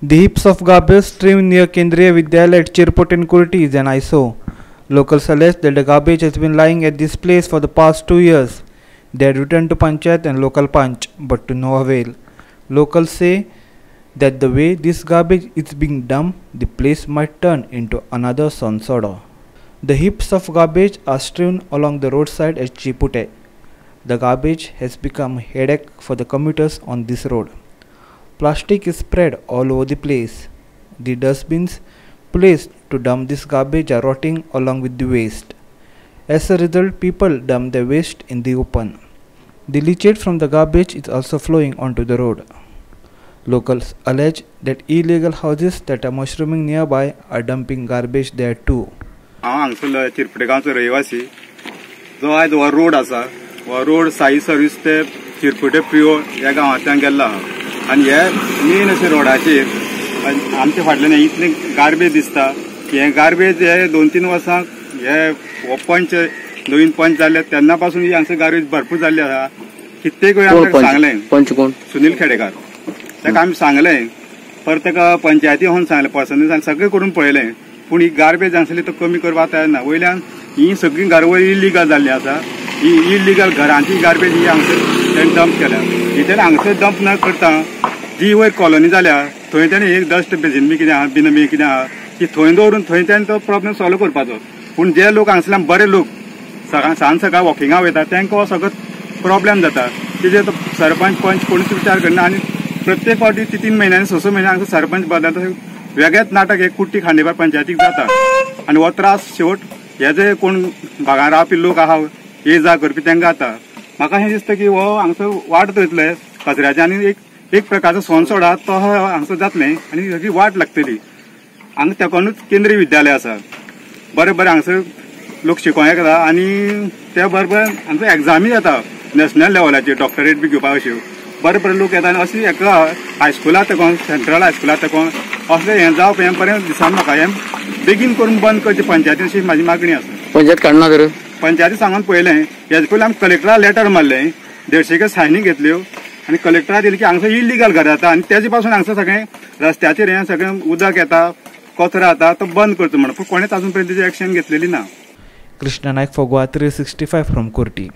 The heaps of garbage strewn near Kendriya Vidyalaya at Chirput in Kurti is an eyesore. Locals allege that the garbage has been lying at this place for the past 2 years. They had returned to Panchayat and local punch, but to no avail. Locals say that the way this garbage is being dumped, the place might turn into another Sansoda. The heaps of garbage are strewn along the roadside at Chirpute. The garbage has become a headache for the commuters on this road. Plastic is spread all over the place. The dustbins placed to dump this garbage are rotting along with the waste. As a result, people dump their waste in the open. The leachate from the garbage is also flowing onto the road. Locals allege that illegal houses that are mushrooming nearby are dumping garbage there too. हांगसरलो चिरपटे गांवचो रहिवासी जो आयज हो road आसा हो road Sai service ते चिरपटे Piow ह्या गांवांतल्यान गेल्लो आहा आनी हे मेन अशे रोडाचेर आमचे फाटल्यान इतले गार्बेज दिसता हे गार्बेज हे 2-3 वर्सां हे हो पंच नवीन पंच जाल्ले तेन्ना पासून ही हांगसर गार्बेज भरपूर जाल्ली आसा कित्येक वेळ आमकां सांगलें पंच कोण सुनील खेडेकार ताका आमी सांगलें पर ताका पंचायती होवन सांगलें पर्सनली सगळें करून पळयलें पूण ही गार्बेज आसली तो कमी करपाक तयार ना वयल्यान ही सगळी गार्बेज इलिगल जाल्ली आसा ही इलिगल घरांची गार्बेज ही हांगसर तेणें डंप केल्या ही तेणें हांगसर डंप न करता जी वयर कॉलनी जाल्या थंय तेणें एक डस्ट बेजीन बी कितें आहा बिन बी कितें आहा ती थंय दवरून थंय तेणें तो प्रॉब्लेम सॉल्व करपाचो पूण जे लोक हांगसरल्यान बरे लोक सांज सकाळ वॉकिंगाक वयता तांकां हो सगळो प्रॉब्लेम जाता तेजेर सरपंच पंच कोणूच विचार करना आनी प्रत्येक फावटी 3 म्हयन्यांनी 6 म्हयन्यांनी हांगसर सरपंच बदलता वेगळेच नाटक एक कुट्टी खांडेपार पंचायतीक जाता आनी हो त्रास शेवट हे जे कोण भागां रावपी लोक आहा ये जा करपी तांकां जाता म्हाका हें दिसता की हो हांगसर वाट धरतले कचऱ्याचे आनी एक प्रकारचो सोंसोडा तो हांगसर जातलें आनी सगळी वाट लागतली हांगा तेकोनूच केंद्रीय विद्यालय आसा बरें बरें हांगसर लोक शिकोवंक येता आनी त्या बरोबर हांगसर एग्जामी जाता नॅशनल लेवलाचेर डॉक्टरेट बी घेवपाक अश्यो बरे बरे लोक येता आनी अशी हेका हायस्कुलाक तेकोन सेंट्रल हायस्कुलाक तेकोन असलें हें जावप हें बरें दिसना म्हाका हें बेगीन करून बंद करचें पंचायतीन अशी म्हाजी मागणी आसा पंचायत काडना तर पंचायती सांगून पळयलें हेजे पयलीं आमी कलेक्टराक लेटर मारलें 150 सायनी घेतल्यो आनी कलेक्टराक दिली की हांगसर इलिगल घर जाता आनी तेजे पासून हांगसर सगळें रस्त्याचेर हें सगळें उदक येता कचरो जाता तो बंद करचो म्हणून पूण कोणेच आजून पर्यंत तेजी एक्शन घेतलेली ना. कृष्णा नायक for Goa 365 from Kurti.